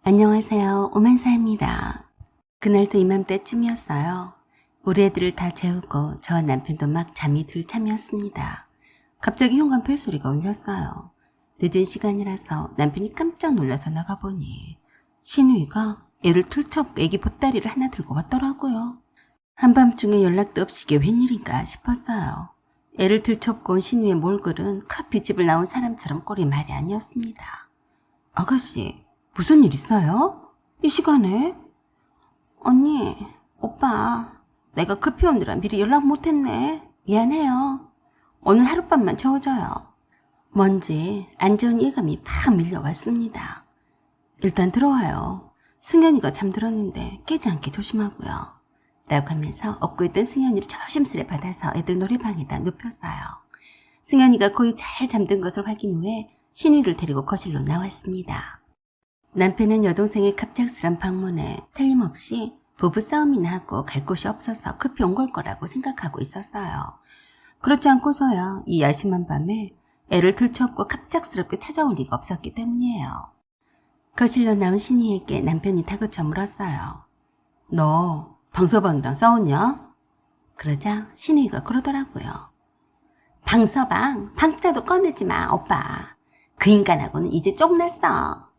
안녕하세요. 오만사입니다. 그날도 이맘때쯤이었어요. 우리 애들을 다 재우고 저와 남편도 막 잠이 들 참이었습니다. 갑자기 현관 벨소리가 울렸어요. 늦은 시간이라서 남편이 깜짝 놀라서 나가보니 신우이가 애를 툴쳐업고 애기 보따리를 하나 들고 왔더라고요. 한밤중에 연락도 없이 이게 웬일인가 싶었어요. 애를 들쳐업고 온 신우의 몰골은 커피집을 나온 사람처럼 꼴이 말이 아니었습니다. 아가씨, 무슨 일 있어요? 이 시간에? 언니, 오빠, 내가 급히 오느라 미리 연락 못했네. 미안해요. 오늘 하룻밤만 재워줘요. 뭔지 안 좋은 예감이 팍 밀려왔습니다. 일단 들어와요. 승현이가 잠들었는데 깨지 않게 조심하고요. 라고 하면서 업고 있던 승현이를 조심스레 받아서 애들 놀이방에다 눕혔어요. 승현이가 거의 잘 잠든 것을 확인 후에 신우이를 데리고 거실로 나왔습니다. 남편은 여동생의 갑작스런 방문에 틀림없이 부부싸움이나 하고 갈 곳이 없어서 급히 온 걸 거라고 생각하고 있었어요. 그렇지 않고서야 이 야심한 밤에 애를 들쳐업고 갑작스럽게 찾아올 리가 없었기 때문이에요. 거실로 나온 신이에게 남편이 다그쳐 물었어요. 너 방서방이랑 싸웠냐? 그러자 신이가 그러더라고요. 방서방, 방자도 꺼내지 마, 오빠. 그 인간하고는 이제 쫑났어.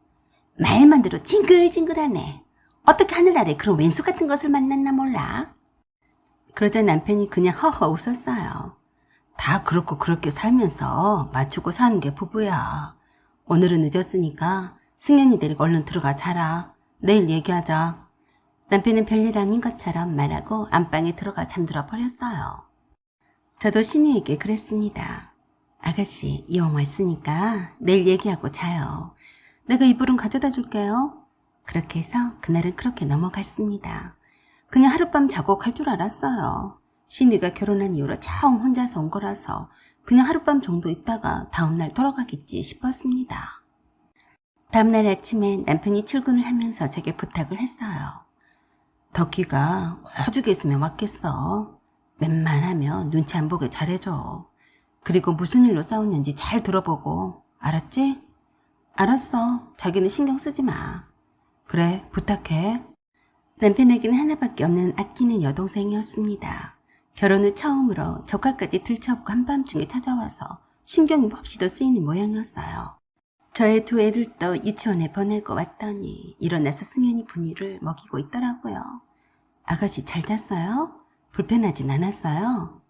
말만 들어 징글징글하네. 어떻게 하늘 아래 그런 왼수 같은 것을 만났나 몰라. 그러자 남편이 그냥 허허 웃었어요. 다 그렇고 그렇게 살면서 맞추고 사는 게 부부야. 오늘은 늦었으니까 승현이 데리고 얼른 들어가 자라. 내일 얘기하자. 남편은 별일 아닌 것처럼 말하고 안방에 들어가 잠들어 버렸어요. 저도 신우에게 그랬습니다. 아가씨, 이왕 왔으니까 내일 얘기하고 자요. 내가 이불은 가져다 줄게요. 그렇게 해서 그날은 그렇게 넘어갔습니다. 그냥 하룻밤 자고 갈 줄 알았어요. 신우가 결혼한 이후로 처음 혼자서 온 거라서 그냥 하룻밤 정도 있다가 다음날 돌아가겠지 싶었습니다. 다음날 아침에 남편이 출근을 하면서 제게 부탁을 했어요. 덕희가 오죽 했으면 왔겠어. 웬만하면 눈치 안 보게 잘해줘. 그리고 무슨 일로 싸웠는지 잘 들어보고, 알았지? 알았어. 자기는 신경 쓰지 마. 그래, 부탁해. 남편에게는 하나밖에 없는 아끼는 여동생이었습니다. 결혼 후 처음으로 조카까지 들쳐업고 한밤중에 찾아와서 신경이 몹시도 쓰이는 모양이었어요. 저의 두 애들도 유치원에 보내고 왔더니 일어나서 승현이 분유를 먹이고 있더라고요. 아가씨 잘 잤어요? 불편하진 않았어요?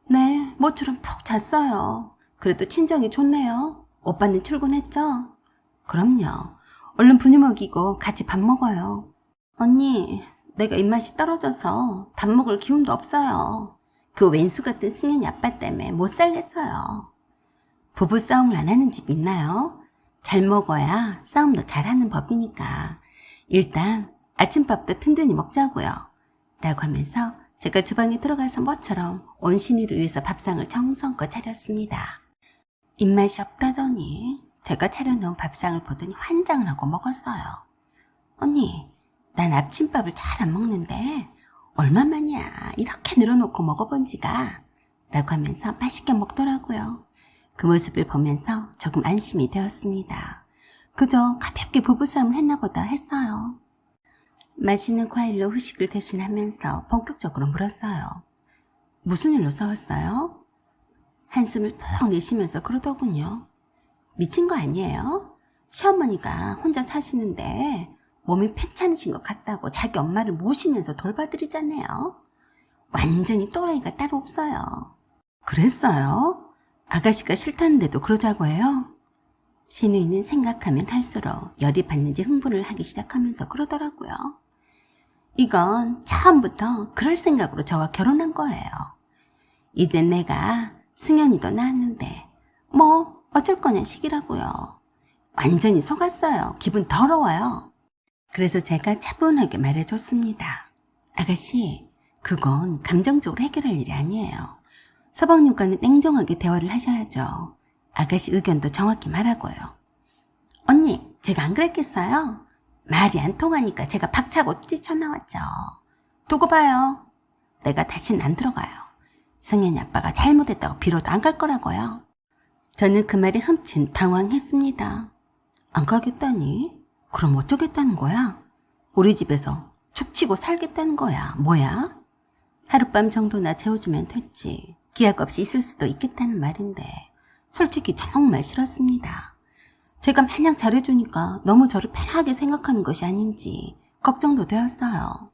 네, 모처럼 푹 잤어요. 그래도 친정이 좋네요. 오빠는 출근했죠? 그럼요. 얼른 분유 먹이고 같이 밥 먹어요. 언니, 내가 입맛이 떨어져서 밥 먹을 기운도 없어요. 그 왼수 같은 승현이 아빠 때문에 못 살겠어요. 부부싸움을 안 하는 집 있나요? 잘 먹어야 싸움도 잘하는 법이니까 일단 아침밥도 든든히 먹자고요. 라고 하면서 제가 주방에 들어가서 뭐처럼 온 신이를 위해서 밥상을 정성껏 차렸습니다. 입맛이 없다더니 제가 차려놓은 밥상을 보더니 환장을 하고 먹었어요. 언니, 난 아침밥을 잘 안 먹는데 얼마만이야 이렇게 늘어놓고 먹어본 지가. 라고 하면서 맛있게 먹더라고요. 그 모습을 보면서 조금 안심이 되었습니다. 그저 가볍게 부부싸움을 했나 보다 했어요. 맛있는 과일로 후식을 대신하면서 본격적으로 물었어요. 무슨 일로 싸웠어요? 한숨을 푹 내쉬면서 그러더군요. 미친 거 아니에요? 시어머니가 혼자 사시는데 몸이 패찮으신 것 같다고 자기 엄마를 모시면서 돌봐드리잖아요. 완전히 또라이가 따로 없어요. 그랬어요? 아가씨가 싫다는데도 그러자고 해요? 신우이는 생각하면 할수록 열이 받는지 흥분을 하기 시작하면서 그러더라고요. 이건 처음부터 그럴 생각으로 저와 결혼한 거예요. 이제 내가 승현이도 낳았는데 뭐 어쩔 거냐 식이라고요. 완전히 속았어요. 기분 더러워요. 그래서 제가 차분하게 말해줬습니다. 아가씨, 그건 감정적으로 해결할 일이 아니에요. 서방님과는 냉정하게 대화를 하셔야죠. 아가씨 의견도 정확히 말하고요. 언니, 제가 안 그랬겠어요? 말이 안 통하니까 제가 박차고 뛰쳐나왔죠. 두고 봐요. 내가 다시는 안 들어가요. 승현이 아빠가 잘못했다고 빌어도 안 갈 거라고요. 저는 그 말에 흠칫 당황했습니다. 안 가겠다니? 그럼 어쩌겠다는 거야? 우리 집에서 축치고 살겠다는 거야. 뭐야? 하룻밤 정도나 재워주면 됐지. 기약 없이 있을 수도 있겠다는 말인데 솔직히 정말 싫었습니다. 제가 마냥 잘해주니까 너무 저를 편하게 생각하는 것이 아닌지 걱정도 되었어요.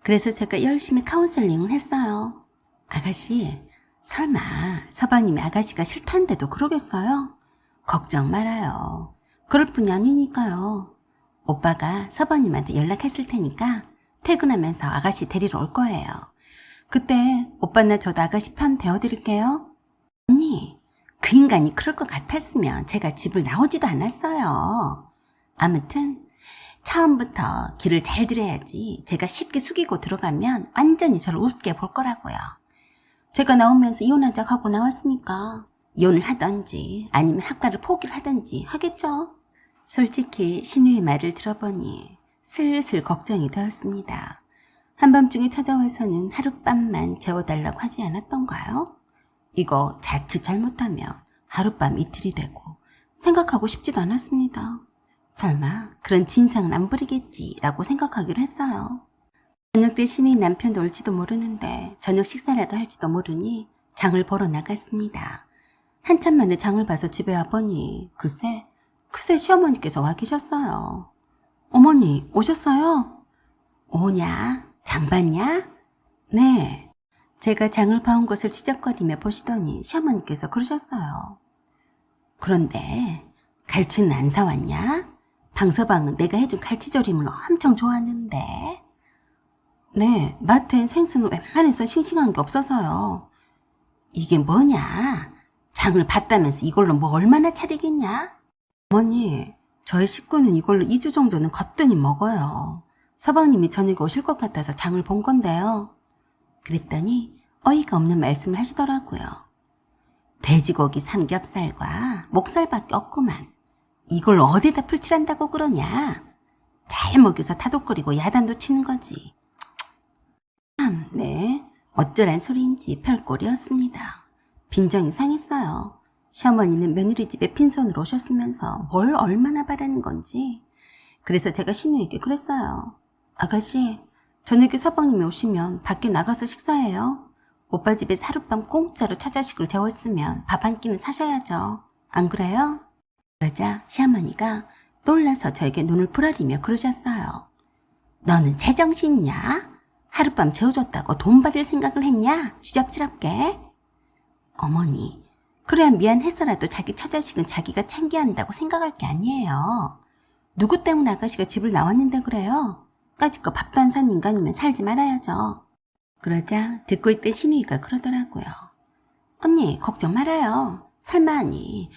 그래서 제가 열심히 카운셀링을 했어요. 아가씨, 설마 서방님이 아가씨가 싫다는데도 그러겠어요? 걱정 말아요. 그럴 뿐이 아니니까요. 오빠가 서방님한테 연락했을 테니까 퇴근하면서 아가씨 데리러 올 거예요. 그때 오빠나 저도 아가씨 편 대어드릴게요. 언니, 그 인간이 그럴 것 같았으면 제가 집을 나오지도 않았어요. 아무튼 처음부터 길을 잘 들여야지 제가 쉽게 숙이고 들어가면 완전히 저를 웃게 볼 거라고요. 제가 나오면서 이혼하자고 하고 나왔으니까 이혼을 하든지 아니면 학과를 포기를 하든지 하겠죠. 솔직히 신우의 말을 들어보니 슬슬 걱정이 되었습니다. 한밤중에 찾아와서는 하룻밤만 재워달라고 하지 않았던가요? 이거 자칫 잘못하면 하룻밤 이틀이 되고 생각하고 싶지도 않았습니다. 설마 그런 진상은 안 부리겠지라고 생각하기로 했어요. 저녁 때 신우의 남편도 올지도 모르는데 저녁 식사라도 할지도 모르니 장을 보러 나갔습니다. 한참 만에 장을 봐서 집에 와보니 그새 시어머니께서 와 계셨어요. 어머니 오셨어요? 오냐? 장 봤냐? 네. 제가 장을 봐온 것을 지적거리며 보시더니 시어머니께서 그러셨어요. 그런데 갈치는 안 사왔냐? 방서방은 내가 해준 갈치조림을 엄청 좋아하는데. 네, 마트엔 생선은 웬만해서 싱싱한 게 없어서요. 이게 뭐냐? 장을 봤다면서 이걸로 뭐 얼마나 차리겠냐? 어머니, 저희 식구는 이걸로 2주 정도는 거뜬히 먹어요. 서방님이 저녁에 오실 것 같아서 장을 본 건데요. 그랬더니 어이가 없는 말씀을 하시더라고요. 돼지고기 삼겹살과 목살밖에 없구만. 이걸 어디다 풀칠한다고 그러냐? 잘 먹여서 타독거리고 야단도 치는 거지. 참, 네, 어쩌란 소리인지 별꼴이었습니다. 빈정이 상했어요. 시어머니는 며느리 집에 빈손으로 오셨으면서 뭘 얼마나 바라는 건지. 그래서 제가 신우에게 그랬어요. 아가씨, 저녁에 서방님이 오시면 밖에 나가서 식사해요. 오빠 집에서 하룻밤 공짜로 처자식을 재웠으면 밥 한 끼는 사셔야죠. 안 그래요? 그러자 시어머니가 놀라서 저에게 눈을 부라리며 그러셨어요. 너는 제정신이냐? 하룻밤 재워줬다고 돈 받을 생각을 했냐? 주접스럽게. 어머니, 그래야 미안해서라도 자기 처자식은 자기가 챙겨야 한다고 생각할 게 아니에요. 누구 때문에 아가씨가 집을 나왔는데 그래요? 까짓거 밥도 안 산 인간이면 살지 말아야죠. 그러자 듣고 있던 신우이가 그러더라고요. 언니, 걱정 말아요. 설마 하니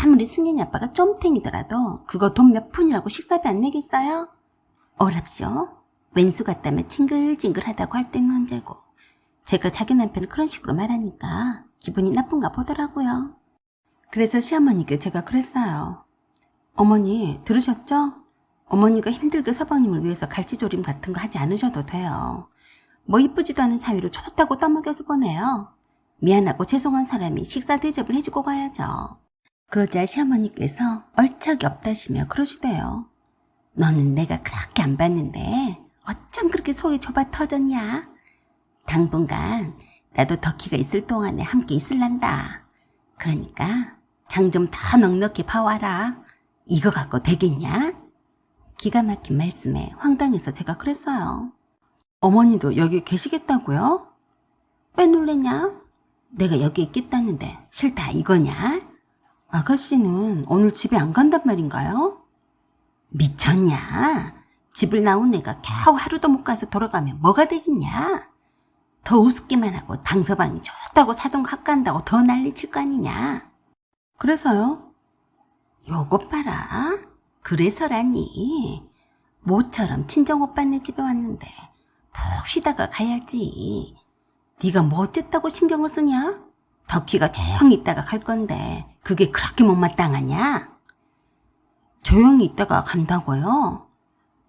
아무리 승현이 아빠가 쫌탱이더라도 그거 돈 몇 푼이라고 식사비 안 내겠어요? 어랍쇼? 왼수 같다면 징글징글하다고 할 때는 언제고. 제가 자기 남편을 그런 식으로 말하니까 기분이 나쁜가 보더라고요. 그래서 시어머니께 제가 그랬어요. 어머니 들으셨죠? 어머니가 힘들게 서방님을 위해서 갈치조림 같은 거 하지 않으셔도 돼요. 뭐 이쁘지도 않은 사위로 좋다고 떠먹여서 보내요. 미안하고 죄송한 사람이 식사 대접을 해주고 가야죠. 그러자 시어머니께서 얼척이 없다시며 그러시대요. 너는 내가 그렇게 안 봤는데 어쩜 그렇게 속이 좁아 터졌냐? 당분간 나도 덕희가 있을 동안에 함께 있을란다. 그러니까 장 좀 더 넉넉히 봐와라. 이거 갖고 되겠냐? 기가 막힌 말씀에 황당해서 제가 그랬어요. 어머니도 여기 계시겠다고요? 왜 놀랬냐? 내가 여기 있겠다는데 싫다 이거냐? 아가씨는 오늘 집에 안 간단 말인가요? 미쳤냐? 집을 나온 애가 겨우 하루도 못 가서 돌아가면 뭐가 되겠냐? 더 우습기만 하고 당서방이 좋다고 사돈 학간다고 더 난리칠 거 아니냐? 그래서요? 요것 봐라. 그래서라니. 모처럼 친정오빠네 집에 왔는데 푹 쉬다가 가야지. 네가 뭐 어쨌다고 신경을 쓰냐? 덕희가 조용히 있다가 갈 건데 그게 그렇게 못마땅하냐? 조용히 있다가 간다고요?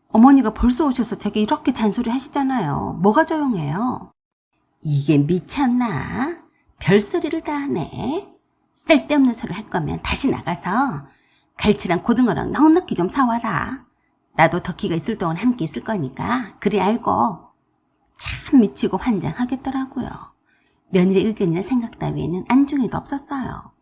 어머니가 벌써 오셔서 제게 이렇게 잔소리 하시잖아요. 뭐가 조용해요? 이게 미쳤나? 별소리를 다 하네. 쓸데없는 소리를 할 거면 다시 나가서 갈치랑 고등어랑 넉넉히 좀 사와라. 나도 덕희가 있을 동안 함께 있을 거니까 그리 알고. 참 미치고 환장하겠더라고요. 며느리 의견이나 생각 따위에는 안중에도 없었어요.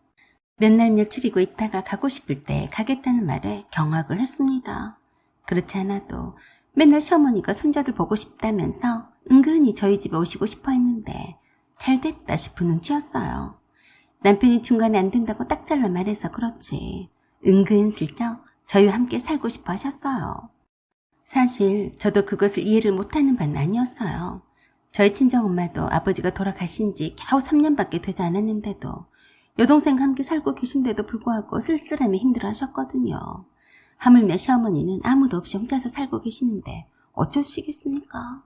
몇 날 며칠이고 있다가 가고 싶을 때 가겠다는 말에 경악을 했습니다. 그렇지 않아도 맨날 시어머니가 손자들 보고 싶다면서 은근히 저희 집에 오시고 싶어 했는데 잘 됐다 싶은 눈치였어요. 남편이 중간에 안 된다고 딱 잘라 말해서 그렇지 은근슬쩍 저희와 함께 살고 싶어 하셨어요. 사실 저도 그것을 이해를 못하는 바는 아니었어요. 저희 친정엄마도 아버지가 돌아가신 지 겨우 3년밖에 되지 않았는데도 여동생과 함께 살고 계신데도 불구하고 쓸쓸함에 힘들어하셨거든요. 하물며 시어머니는 아무도 없이 혼자서 살고 계시는데 어쩌시겠습니까?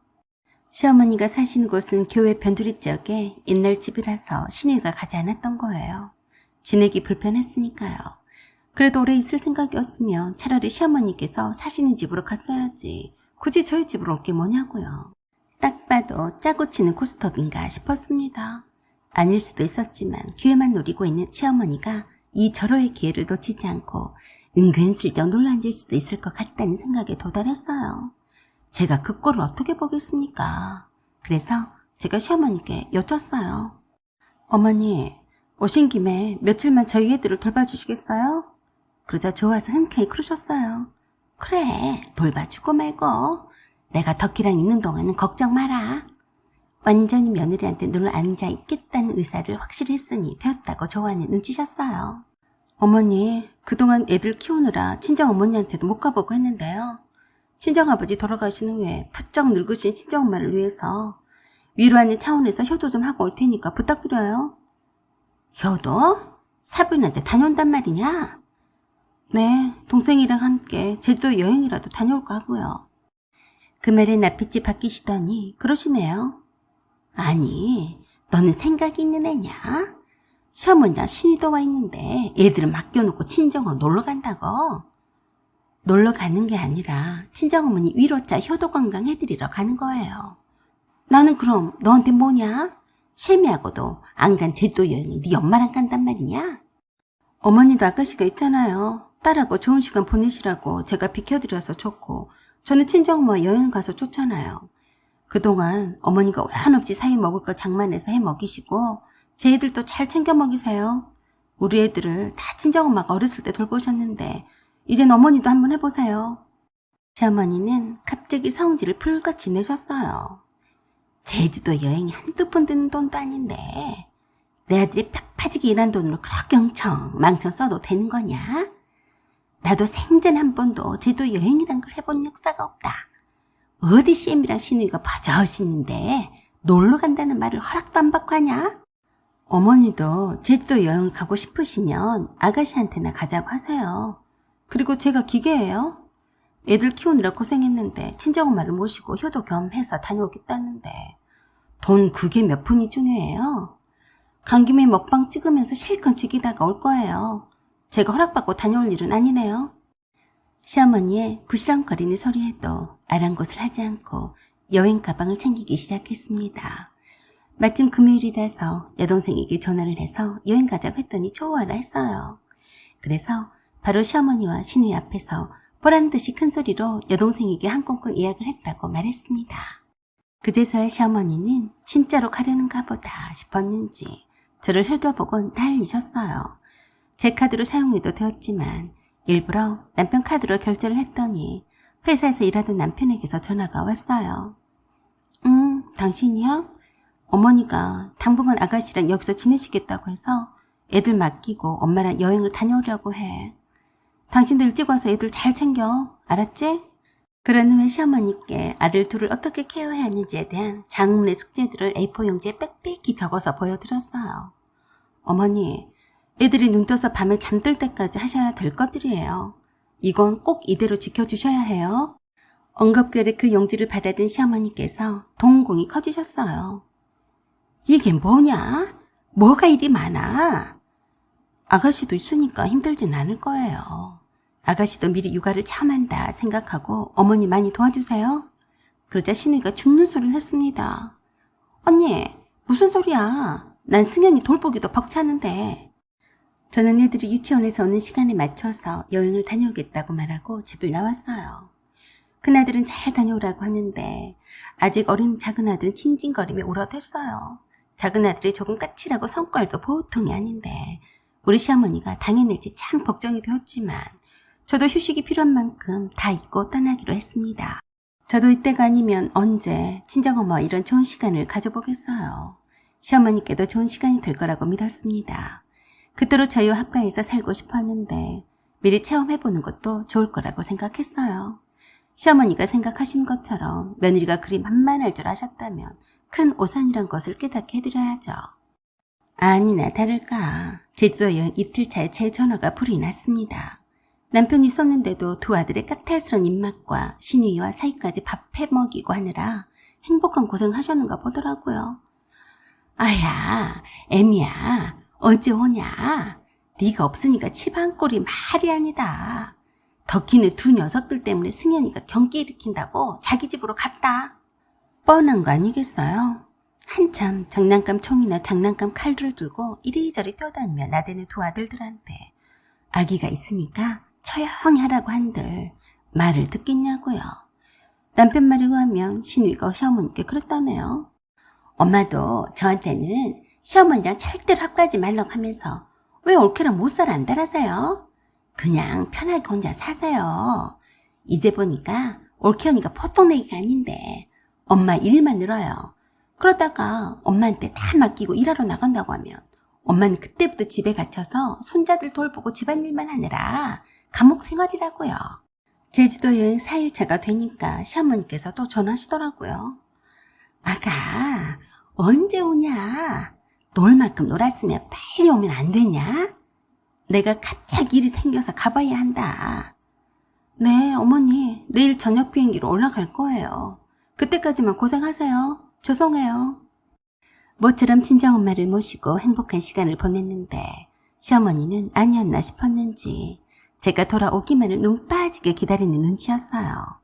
시어머니가 사시는 곳은 교회 변두리 지역에 옛날 집이라서 시내가 가지 않았던 거예요. 지내기 불편했으니까요. 그래도 오래 있을 생각이었으면 차라리 시어머니께서 사시는 집으로 갔어야지 굳이 저희 집으로 올 게 뭐냐고요. 딱 봐도 짜고 치는 고스톱인가 싶었습니다. 아닐 수도 있었지만 기회만 노리고 있는 시어머니가 이 절호의 기회를 놓치지 않고 은근슬쩍 놀라앉을 수도 있을 것 같다는 생각에 도달했어요. 제가 그 꼴을 어떻게 보겠습니까? 그래서 제가 시어머니께 여쭸어요. 어머니, 오신 김에 며칠만 저희 애들을 돌봐주시겠어요? 그러자 좋아서 흔쾌히 그러셨어요. 그래, 돌봐주고 말고 내가 덕희랑 있는 동안은 걱정 마라. 완전히 며느리한테 눌러 앉아 있겠다는 의사를 확실히 했으니 되었다고 좋아하는 눈치셨어요. 어머니, 그동안 애들 키우느라 친정어머니한테도 못 가보고 했는데요. 친정아버지 돌아가신 후에 부쩍 늙으신 친정엄마를 위해서 위로하는 차원에서 효도 좀 하고 올 테니까 부탁드려요. 효도? 사부인한테 다녀온단 말이냐? 네, 동생이랑 함께 제주도 여행이라도 다녀올까 하고요. 그 말에 낯빛이 바뀌시더니 그러시네요. 아니, 너는 생각이 있는 애냐? 시어머니랑 신이도 와 있는데 애들을 맡겨놓고 친정으로 놀러 간다고? 놀러 가는 게 아니라 친정어머니 위로차 효도관광 해드리러 가는 거예요. 나는 그럼 너한테 뭐냐? 셰미하고도 안 간 제주도 여행을 네 엄마랑 간단 말이냐? 어머니도 아가씨가 있잖아요. 딸하고 좋은 시간 보내시라고 제가 비켜드려서 좋고 저는 친정엄마 여행 가서 좋잖아요. 그동안 어머니가 한없이 사위 먹을 거 장만해서 해 먹이시고 제 애들도 잘 챙겨 먹이세요. 우리 애들을 다 친정엄마가 어렸을 때 돌보셨는데 이젠 어머니도 한번 해보세요. 제 어머니는 갑자기 성질을 불같이 내셨어요. 제주도 여행이 한두 푼 드는 돈도 아닌데 내 아들이 팍파지게 일한 돈으로 그렇게 망청 써도 되는 거냐? 나도 생전 한 번도 제주도 여행이란 걸 해본 역사가 없다. 어디 CM이랑 신우이가 버젓이는데 놀러 간다는 말을 허락도 안 받고 하냐? 어머니도 제주도 여행을 가고 싶으시면 아가씨한테나 가자고 하세요. 그리고 제가 기계예요. 애들 키우느라 고생했는데 친정엄마를 모시고 효도 겸 해서 다녀오겠다는데 돈 그게 몇 푼이 중요해요. 간 김에 먹방 찍으면서 실컷 즐기다가 올 거예요. 제가 허락받고 다녀올 일은 아니네요. 시어머니의 구시렁거리는 소리에도 아랑곳을 하지 않고 여행 가방을 챙기기 시작했습니다. 마침 금요일이라서 여동생에게 전화를 해서 여행 가자고 했더니 좋아라 했어요. 그래서 바로 시어머니와 신우이 앞에서 보란듯이 큰 소리로 여동생에게 항공권 예약을 했다고 말했습니다. 그제서야 시어머니는 진짜로 가려는가 보다 싶었는지 저를 흘겨보곤 난리셨어요. 제 카드로 사용해도 되었지만 일부러 남편 카드로 결제를 했더니 회사에서 일하던 남편에게서 전화가 왔어요. 당신이요? 어머니가 당분간 아가씨랑 여기서 지내시겠다고 해서 애들 맡기고 엄마랑 여행을 다녀오려고 해. 당신도 일찍 와서 애들 잘 챙겨. 알았지? 그런 후에 시어머니께 아들 둘을 어떻게 케어해야 하는지에 대한 장문의 숙제들을 A4 용지에 빽빽히 적어서 보여드렸어요. 어머니, 애들이 눈 떠서 밤에 잠들 때까지 하셔야 될 것들이에요. 이건 꼭 이대로 지켜주셔야 해요. 엉겁결에 그 용지를 받아든 시어머니께서 동공이 커지셨어요. 이게 뭐냐? 뭐가 이리 많아? 아가씨도 있으니까 힘들진 않을 거예요. 아가씨도 미리 육아를 처음 한다 생각하고 어머니 많이 도와주세요. 그러자 신우이가 죽는 소리를 했습니다. 언니, 무슨 소리야? 난 승현이 돌보기도 벅차는데. 저는 애들이 유치원에서 오는 시간에 맞춰서 여행을 다녀오겠다고 말하고 집을 나왔어요. 큰아들은 잘 다녀오라고 하는데 아직 어린 작은아들은 징징거리며 울어댔어요. 작은아들이 조금 까칠하고 성깔도 보통이 아닌데 우리 시어머니가 당해낼지 참 걱정이 되었지만 저도 휴식이 필요한 만큼 다 잊고 떠나기로 했습니다. 저도 이때가 아니면 언제 친정엄마와 이런 좋은 시간을 가져보겠어요. 시어머니께도 좋은 시간이 될 거라고 믿었습니다. 그토록 저희와 합가해서 살고 싶었는데 미리 체험해보는 것도 좋을 거라고 생각했어요. 시어머니가 생각하신 것처럼 며느리가 그리 만만할 줄 아셨다면 큰 오산이란 것을 깨닫게 해드려야죠. 아니나 다를까 제주도 여행 이틀차에 제 전화가 불이 났습니다. 남편이 있었는데도 두 아들의 까탈스러운 입맛과 신우이와 사이까지 밥해 먹이고 하느라 행복한 고생을 하셨는가 보더라고요. 아야, 애미야, 언제 오냐? 네가 없으니까 집 한 꼴이 말이 아니다. 덕희네 두 녀석들 때문에 승현이가 경기 일으킨다고 자기 집으로 갔다. 뻔한 거 아니겠어요? 한참 장난감 총이나 장난감 칼들을 들고 이리저리 뛰어다니며 나대는 두 아들들한테 아기가 있으니까 조용히 하라고 한들 말을 듣겠냐고요. 남편 말에 의하면 신우이가 시어머니께 그랬다네요. 엄마도 저한테는 시어머니랑 절대로 합가하지 말라고 하면서 왜 올케랑 못 살아 안 달아서요? 그냥 편하게 혼자 사세요. 이제 보니까 올케 언니가 보통 애기가 아닌데 엄마 일만 늘어요. 그러다가 엄마한테 다 맡기고 일하러 나간다고 하면 엄마는 그때부터 집에 갇혀서 손자들 돌보고 집안일만 하느라 감옥 생활이라고요. 제주도 여행 4일차가 되니까 시어머니께서 또 전화하시더라고요. 아가, 언제 오냐? 놀 만큼 놀았으면 빨리 오면 안 되냐? 내가 갑자기 일이 생겨서 가봐야 한다. 네, 어머니, 내일 저녁 비행기로 올라갈 거예요. 그때까지만 고생하세요. 죄송해요. 모처럼 친정엄마를 모시고 행복한 시간을 보냈는데 시어머니는 아니었나 싶었는지 제가 돌아오기만을 눈 빠지게 기다리는 눈치였어요.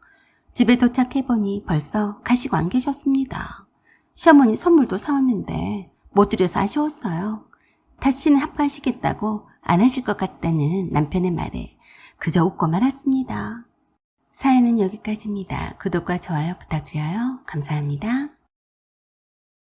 집에 도착해보니 벌써 가시고 안 계셨습니다. 시어머니 선물도 사왔는데 못 드려서 아쉬웠어요. 다시는 합가하시겠다고 안 하실 것 같다는 남편의 말에 그저 웃고 말았습니다. 사연은 여기까지입니다. 구독과 좋아요 부탁드려요. 감사합니다.